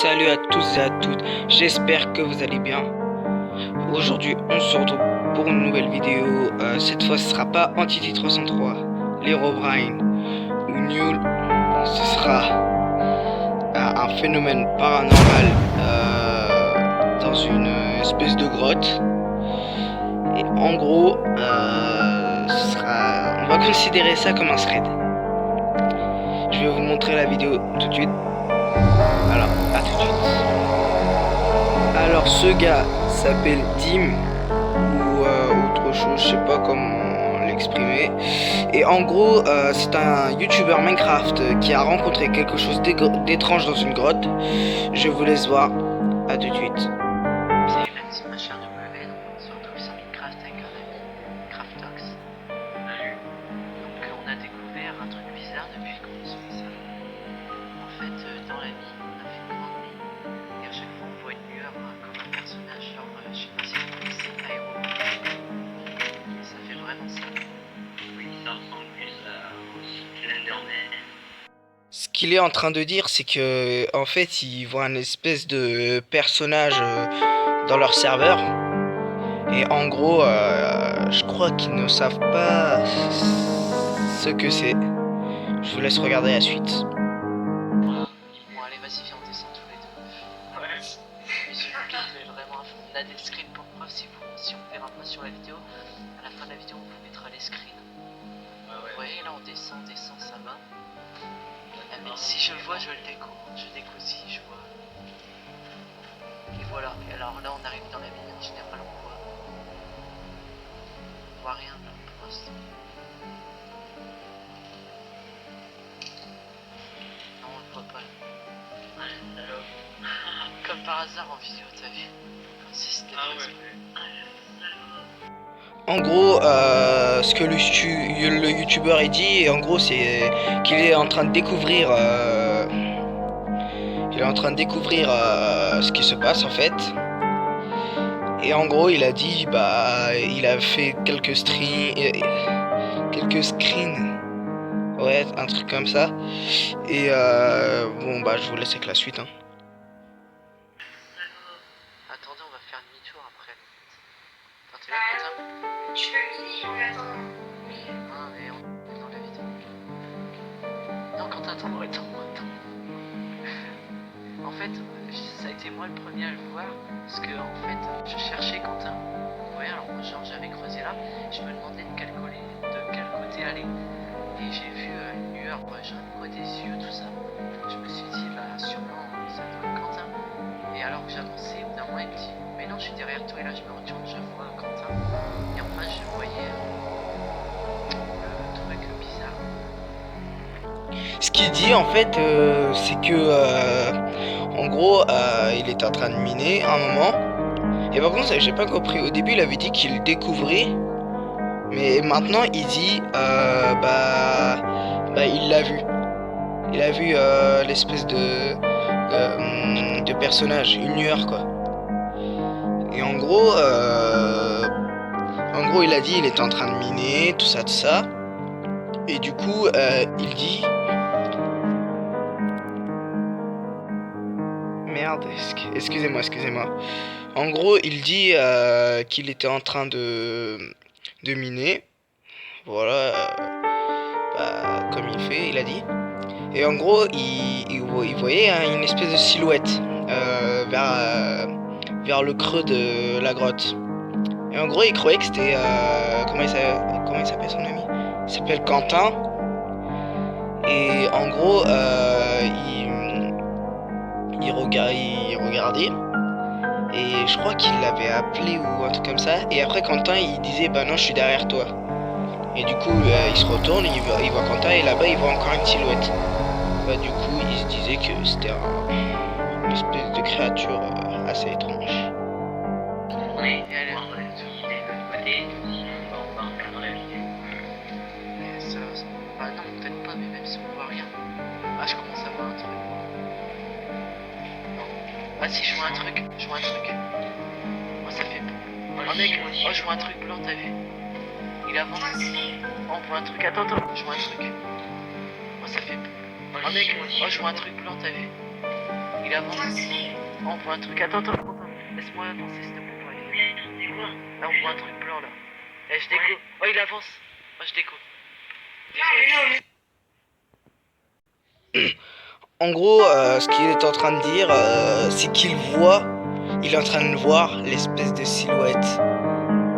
Salut à tous et à toutes, j'espère que vous allez bien. Aujourd'hui on se retrouve pour une nouvelle vidéo. Cette fois ce sera pas Entity 303, l'Herobrine ou Newell. Ce sera un phénomène paranormal dans une espèce de grotte. Et en gros, on va considérer ça comme un thread. Je vais vous montrer la vidéo tout de suite. Alors, à tout de suite. Alors ce gars s'appelle Dim ou autre chose, je sais pas comment l'exprimer. Et en gros, c'est un YouTuber Minecraft qui a rencontré quelque chose d'étrange dans une grotte. Je vous laisse voir. À tout de suite. Salut la team HRW, donc on se retrouve sur Minecraft avec un ami, Craftox. Salut. Donc on a découvert un truc bizarre depuis qu'on est sur ça. En fait, dans la vie, on a fait une grande nuit, et à chaque fois on voit une lueur comme un personnage, genre, je sais pas si vous connaissez Aéro. Ça fait vraiment ça. Oui, ça ressemble plus au Slenderman. Ce qu'il est en train de dire, c'est que en fait, ils voient un espèce de personnage dans leur serveur. Et en gros, je crois qu'ils ne savent pas ce que c'est. Je vous laisse regarder la suite. Bon allez, vas-y, viens, on descend tous les deux. Ouais. Mais je vais vraiment à fond. On a des screens pour preuve si on verra pas sur la vidéo. À la fin de la vidéo, on vous mettra les screens. Vous voyez, là on descend, ça va. Ah, mais si je le vois, je le déco. Je déco si je vois. Et voilà. Et alors là, on arrive dans la mine. En général, on voit rien là pour l'instant. Non, on le voit pas. Comme par hasard en vidéo, t'as vu? Comme si c'était En gros, ce que le youtubeur a dit, en gros, c'est qu'il est en train de découvrir, ce qui se passe en fait. Et en gros, il a dit, bah, il a fait quelques screens, ouais, un truc comme ça. Et bon, bah, je vous laisse avec la suite, hein. Attendez, on va faire demi-tour après. Attends, t'es là, Quentin? Tu peux miner en attendant. Ah, mais on est dans la vidéo. Non, Quentin, attends. En fait, ça a été moi le premier à le voir, parce que en fait, je cherchais Quentin. Ouais, alors genre j'avais creusé là, je me demandais de quel côté aller, et j'ai vu une lueur, quoi, des yeux, tout ça. Je me suis dit, bah sûrement ça doit être Quentin. Et alors que j'avançais, au bout d'un moment il me dit, mais non, je suis derrière toi, et là je me retourne, je vois Quentin, et en face je voyais le truc bizarre. Ce qu'il dit en fait, c'est que en gros, il était en train de miner à un moment. Et par contre, ça, j'ai pas compris. Au début, il avait dit qu'il découvrait, mais maintenant, il dit, bah, il l'a vu. Il a vu l'espèce de personnage, une lueur quoi. Et en gros, il a dit, il était en train de miner, tout ça. Et du coup, il dit. Merde, excusez-moi. En gros, il dit qu'il était en train de miner. Voilà, bah, comme il a dit. Et en gros, il voyait hein, une espèce de silhouette vers le creux de la grotte. Et en gros, il croyait que c'était... comment il s'appelle son ami? Il s'appelle Quentin. Et en gros, il regardait. Et je crois qu'il l'avait appelé ou un truc comme ça. Et après Quentin il disait bah non je suis derrière toi. Et du coup il se retourne, il voit Quentin et là-bas il voit encore une silhouette. Bah du coup il se disait que c'était une espèce de créature assez étrange. Oui, et elle est de l'autre côté, on va en faire dans la vidéo. Mais ça, bah non, peut-être pas, mais même si on voit rien. Ah, je commence à voir un truc. Non. Ah si, je vois un truc. Oh, ça fait... Oh mec, oh, je vois un truc blanc, t'as vu? Il avance. Oh, on voit un truc, attends, je vois un truc. Oh, ça fait... Oh mec, oh, je vois un truc blanc, t'as vu? Il avance. Oh, on voit un truc. Attends. Laisse-moi avancer, s'il te plaît. Pour aller. Quoi? Là, on voit un truc blanc là. Eh, je déco. Oh, il avance. Oh, je déco. En gros, ce qu'il est en train de dire, c'est il est en train de voir l'espèce de silhouette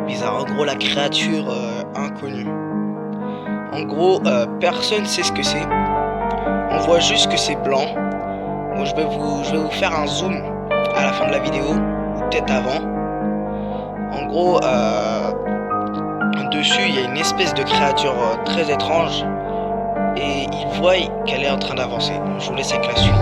bizarre. En gros, la créature inconnue. En gros, personne sait ce que c'est. On voit juste que c'est blanc. Bon, je vais vous faire un zoom à la fin de la vidéo, ou peut-être avant. En gros, dessus, il y a une espèce de créature très étrange. Et il voit qu'elle est en train d'avancer. Je vous laisse avec la suite.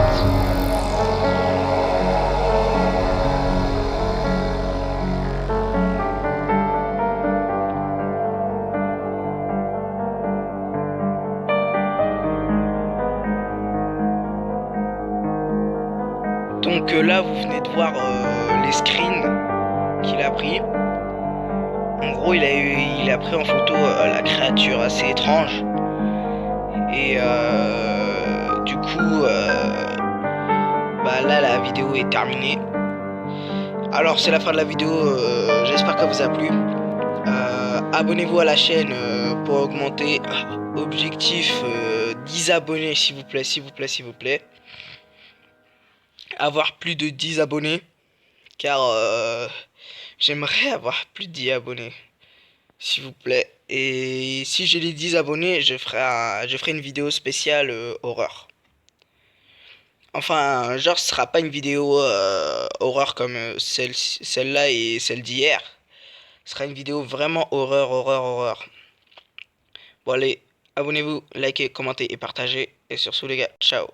Donc là, vous venez de voir les screens qu'il a pris. En gros, il a pris en photo la créature assez étrange. Et du coup, bah là, la vidéo est terminée. Alors, c'est la fin de la vidéo. J'espère qu'elle vous a plu. Abonnez-vous à la chaîne pour augmenter. Objectif 10 abonnés, s'il vous plaît, s'il vous plaît. Avoir plus de 10 abonnés. Car j'aimerais avoir plus de 10 abonnés. S'il vous plaît. Et si j'ai les 10 abonnés, je ferai une vidéo spéciale horreur. Enfin, genre, ce sera pas une vidéo horreur comme celle-là et celle d'hier. Ce sera une vidéo vraiment horreur. Bon allez, abonnez-vous, likez, commentez et partagez. Et sur ce les gars, ciao.